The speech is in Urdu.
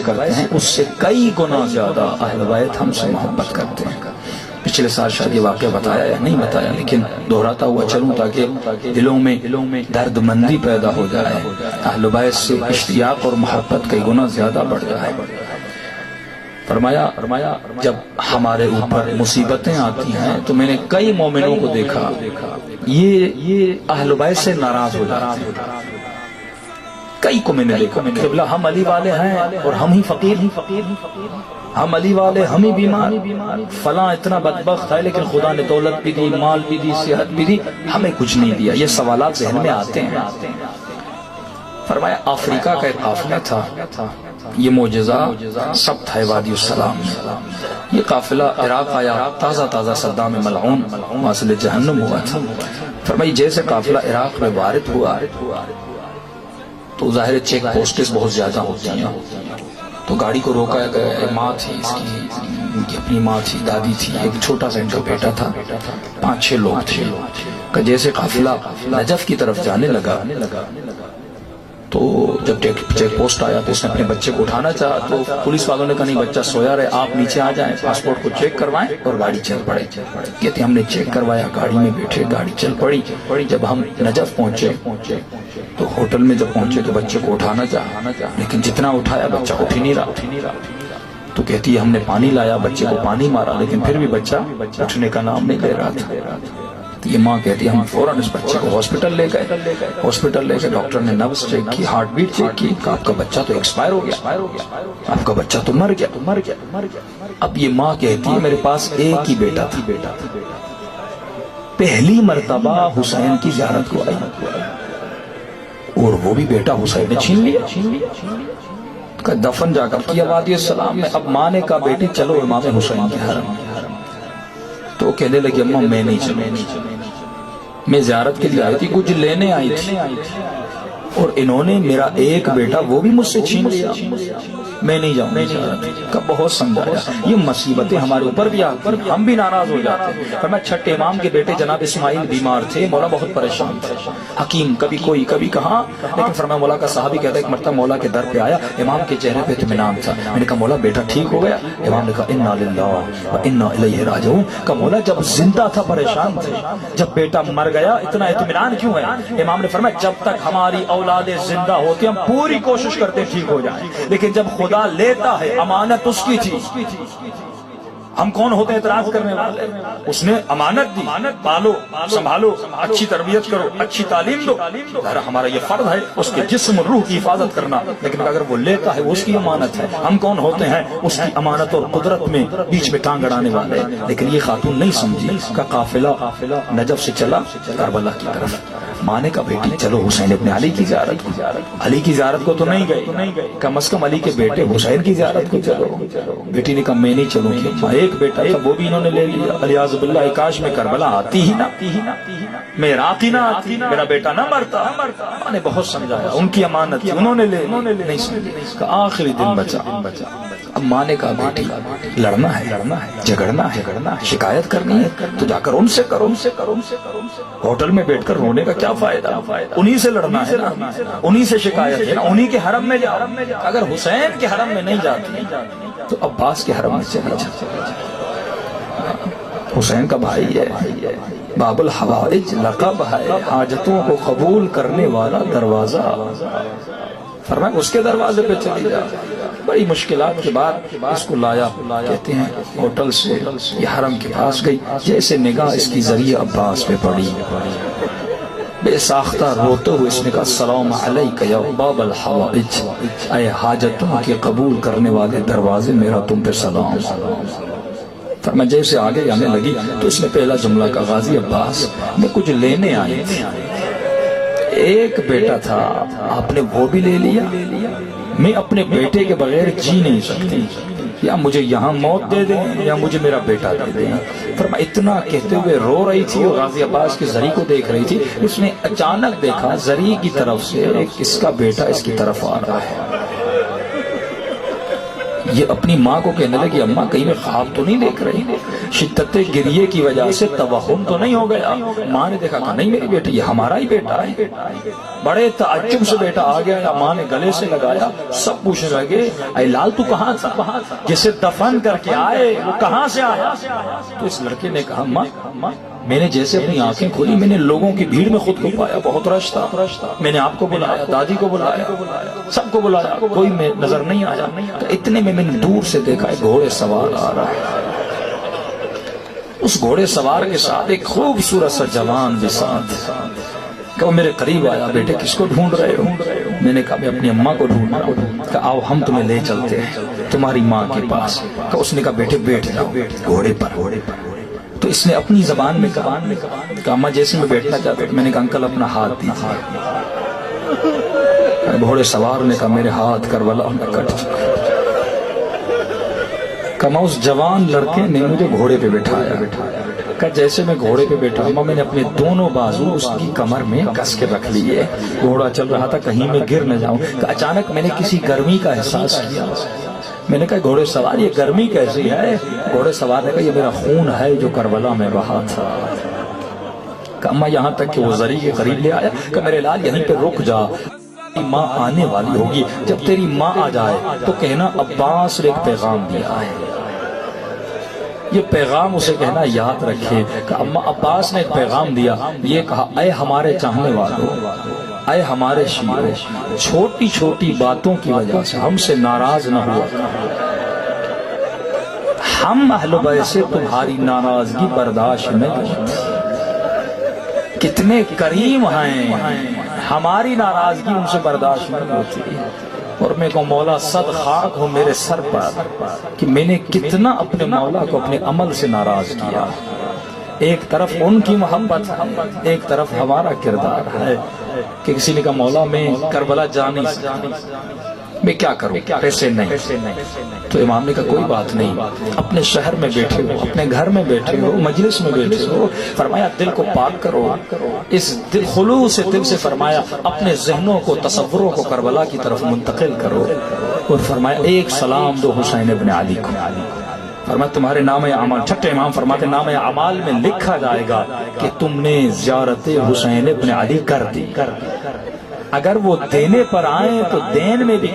کرتے ہیں اس سے کئی گنا زیادہ اہل بیت ہم سے محبت کرتے ہیں۔ پچھلے سال شاید یہ واقعہ بتایا یا نہیں بتایا، لیکن دہراتا ہوا چلوں تاکہ دلوں میں درد مندی پیدا ہو جائے، اہل بیت سے اشتیاق اور محبت کئی گنا زیادہ بڑھ جائے۔ فرمایا جب ہمارے اوپر مصیبتیں آتی ہیں تو میں نے کئی مومنوں کو دیکھا یہ اہل بیت سے ناراض ہو جاتے ہیں۔ کئی کو میں نے دیکھا قبلہ ہم علی والے ہیں اور ہم ہی فقیر، ہم علی والے ہم ہی بیمار، فلاں اتنا بدبخت ہے لیکن خدا نے دولت بھی دی، مال بھی دی، صحت بھی دی، ہمیں کچھ نہیں دیا۔ یہ سوالات ذہن میں آتے ہیں۔ فرمایا افریقہ کا ایک قافلہ تھا، یہ معجزہ سب تھا وادی السلام میں۔ یہ قافلہ عراق آیا، تازہ صدام ملعون واصل جہنم ہوا تھا۔ فرمایا جیسے قافلہ عراق میں وارد ہوا تو ظاہر چیک پوسٹس بہت زیادہ ہوتی ہیں، تو گاڑی کو روکا گیا۔ ایک ماں تھی، اس کی اپنی ماں تھی، دادی تھی، ایک چھوٹا سا ان کا بیٹا تھا، 5-6 لوگ تھے۔ کہ جیسے قافلہ نجف کی طرف جانے لگا تو جب چیک پوسٹ آیا تو اس نے اپنے بچے کو اٹھانا چاہا تو پولیس والوں نے کہا نہیں بچہ سویا رہے، آپ نیچے آ جائیں، پاسپورٹ کو چیک کروائیں اور گاڑی چل پڑے۔ کہتے ہم نے چیک کروایا، گاڑی میں بیٹھے، گاڑی چل پڑی۔ جب ہم نجف پہنچے تو ہوٹل میں جب پہنچے تو بچے کو اٹھانا چاہا، لیکن جتنا اٹھایا بچہ اٹھ ہی نہیں رہا۔ تو کہتی ہے ہم نے پانی لایا، بچے کو پانی مارا، لیکن پھر بھی بچہ اٹھنے کا نام نہیں لے رہا تھا۔ یہ ماں کہتی ہے ہم فوراً اس بچے کو ہاسپٹل لے گئے۔ ہاسپٹل لے کے ڈاکٹر نے نبض چیک کی، ہارٹ بیٹ چیک کی کہ آپ کا بچہ تو ایکسپائر ہو گیا، آپ کا بچہ تو مر گیا۔ اب یہ ماں کہتی ہے میرے پاس ایک ہی بیٹا تھا، پہلی مرتبہ حسین کی زیارت کو آئی اور وہ بھی بیٹا حسین نے چھین لیا، دفن جا کر کیا وادی السلام میں۔ اب ماں نے کہا بیٹی چلو امام حسین کے حرم میں۔ تو کہنے لگی اماں میں نہیں چلوں، میں زیارت کے لیے آئی تھی، کچھ لینے آئی تھی اور انہوں نے میرا ایک بیٹا وہ بھی مجھ سے چھین لیا، میں نہیں جاؤں زیارت کا۔ بہت سمجھایا، یہ مصیبتیں ہمارے اوپر بھی آتی ہیں، ہم بھی ناراض ہو جاتے ہیں۔ فرمایا چھٹے امام کے بیٹے جناب اسماعیل بیمار تھے، مولا بہت پریشان تھے، حکیم کبھی کوئی کبھی کہاں، لیکن فرمایا مولا کا صحابی کہتا ہے ایک مرتبہ مولا کے در پہ آیا، امام کے چہرے پہ اطمینان تھا۔ میں نے کہا مولا بیٹا ٹھیک ہو گیا؟ امام نے کہا انا للہ و انا الیہ راجعون۔ کہا مولا جب زندہ تھا پریشان تھے، جب بیٹا مر گیا اتنا اطمینان کیوں ہے؟ امام نے فرمایا جب تک ہماری اولاد زندہ ہوتی ہم پوری کوشش کرتے ٹھیک ہو جائیں، لیکن جب خدا لیتا ہے امانت اس کی تھی، ہم کون ہوتے ہیں اعتراض کرنے والے؟ اس نے امانت دی، پالو سنبھالو، اچھی تربیت کرو، اچھی تعلیم دو، ظاہر ہمارا یہ فرض ہے اس کے جسم اور روح کی حفاظت کرنا، لیکن اگر وہ لیتا ہے وہ اس کی امانت ہے۔ ہم کون ہوتے ہیں اس کی امانت اور قدرت میں بیچ میں ٹانگ اڑانے والے؟ لیکن یہ خاتون نہیں سمجھی کہ قافلہ نجف سے چلا کربلا کی طرف۔ ماں نے کہا بیٹی چلو حسین ابن علی کی زیارت کو، علی کی زیارت کو تو نہیں گئے، کم از کم علی کے بیٹے حسین کی زیارت کو چلو۔ بیٹی نے کہا میں نہیں چلوں گی، ایک بیٹا تھا وہ بھی انہوں نے لے لیا، علیاذ باللہ کاش میں کربلا آتی ہی نہ، میں عراق ہی نہ آتی، میرا بیٹا نہ مرتا۔ ماں نے بہت سمجھایا، ان کی امانت تھی، انہوں نے نہیں سمجھا۔ آخری دن بچا۔ اب ماں نے کہا بیٹی لڑنا ہے، جھگڑنا ہے، شکایت کرنی ہے تو جا کر ان سے کرو، ہوٹل میں بیٹھ کر رونے کا کیا فائدہ؟ انہی سے لڑنا ہے نا، انہی سے شکایت ہے نا، انہی کے حرم میں جاؤ۔ اگر حسین کے حرم میں نہیں جاتی تو عباس کے حرم میں چلی جاتی۔ حسین کا بھائی ہے، باب الحوائج لقب ہے، حاجتوں کو قبول کرنے والا دروازہ۔ فرمایا اس کے دروازے پہ چلی جا۔ بڑی مشکلات کے بعد اس کو لایا، کہتے ہیں ہوٹل سے یہ حرم کے پاس گئی، جیسے نگاہ اس کی ذریعہ عباس پہ پڑی، بے ساختہ روتے ہوئے اس نے کہا السلام علیک یا باب الحوائج، اے حاجتوں کے قبول کرنے والے دروازے، میرا تم پہ سلام۔ فرمایا جیسے آگے جانے لگی تو اس نے پہلا جملہ کہا غازی عباس میں کچھ لینے آئی تھی، ایک بیٹا تھا آپ نے وہ بھی لے لیا، میں اپنے بیٹے کے بغیر جی نہیں سکتی، یا مجھے یہاں موت دے دیں یا مجھے میرا بیٹا دے دیں۔ فرمایا اتنا کہتے ہوئے رو رہی تھی اور غازی عباس کے زری کو دیکھ رہی تھی، اس نے اچانک دیکھا زری کی طرف سے ایک اس کا بیٹا اس کی طرف آ رہا ہے۔ یہ اپنی ماں کو کہنے لگی اماں کہیں میں خواب تو نہیں دیکھ رہی، شدت گریے کی وجہ سے توہم تو نہیں ہو گیا؟ ماں نے دیکھا کہ نہیں میری بیٹی، یہ ہمارا ہی بیٹا ہے۔ بڑے تعجب سے بیٹا آ گیا، ماں نے گلے سے لگایا، سب پوچھنے لگے اے لال تو کہاں تھا؟ جسے دفن کر کے آئے وہ کہاں سے آیا؟ تو اس لڑکے نے کہا ماں میں نے جیسے اپنی آنکھیں کھولی میں نے لوگوں کی بھیڑ میں خود کو پایا، بہت رش تھا، میں نے آپ کو بلایا، دادی کو بلایا، سب کو بلایا، کوئی میں نظر نہیں آیا، تو اتنے میں نے دور سے دیکھا ایک گھوڑے سوار آ رہا ہے، اس گھوڑے سوار کے ساتھ ایک خوبصورت سا جوان بھی ساتھ، کہ وہ میرے قریب آیا، بیٹے کس کو ڈھونڈ رہے ہو؟ میں نے کہا میں اپنی اماں کو ڈھونڈ رہا ہوں، کہ آؤ ہم تمہیں لے چلتے ہیں تمہاری ماں کے پاس۔ کہ اس نے کہا بیٹے بیٹھ جاؤ گھوڑے پر۔ تو اس نے اپنی زبان میں کہا کہ اماں جیسے میں بیٹھنا چاہتا ہوں، میں نے کہا انکل اپنا ہاتھ دیجیے۔ گھوڑے سوار نے کہا میرے ہاتھ کربلا میں کٹ چکا۔ کہا اس جوان لڑکے نے مجھے گھوڑے پہ بٹھایا، کہ جیسے میں گھوڑے پہ بیٹھا ہوں میں نے اپنے دونوں بازو اس کی کمر میں کس کے رکھ لیے، گھوڑا چل رہا تھا کہیں میں گر نہ جاؤں۔ کہ اچانک میں نے کسی گرمی کا احساس کیا، میں نے کہا گھوڑے سوار یہ گرمی کیسی ہے؟ گھوڑے سوار نے کہا یہ میرا خون ہے جو کربلا میں بہا تھا۔ کہ اماں یہاں تک کہ وہ زری کے قریب لے آیا، کہ میرے لال یہیں پہ رک جا، ماں آنے والی ہوگی، جب تیری ماں آ جائے تو کہنا عباس نے ایک پیغام دیا ہے، یہ پیغام اسے کہنا یاد رکھے کہ اماں عباس نے ایک پیغام دیا، یہ کہا اے ہمارے چاہنے والوں، اے ہمارے شیروں، چھوٹی چھوٹی باتوں کی وجہ سے ہم سے ناراض نہ ہوا، ہم اہل بیت سے تمہاری ناراضگی برداشت نہیں ہوتی، کتنے کریم ہیں، ہماری ناراضگی ان سے برداشت نہیں ہوتی۔ اور میں کہوں مولا صد خاک ہو میرے سر پر کہ میں نے کتنا اپنے مولا کو اپنے عمل سے ناراض کیا، ایک طرف ان کی محبت ہے، ایک طرف ہمارا کردار ہے، کہ کسی نے کہا مولا میں کربلا جا نہیں سکتا، میں کیا کروں، پیسے نہیں۔ تو امام نے کہا کوئی بات نہیں، اپنے شہر میں بیٹھے ہو، اپنے گھر میں بیٹھے ہو، مجلس میں بیٹھے ہو، فرمایا دل کو پاک کرو، اس خلوص دل سے فرمایا اپنے ذہنوں کو تصوروں کو کربلا کی طرف منتقل کرو، اور فرمایا ایک سلام دو حسین ابن علی کو، فرمایا تمہارے نام اعمال، چھٹے امام فرماتے نام اعمال میں لکھا جائے گا کہ تم نے زیارت حسین ابن علی کر دی، اگر وہ دینے پر آئیں تو دین میں بھی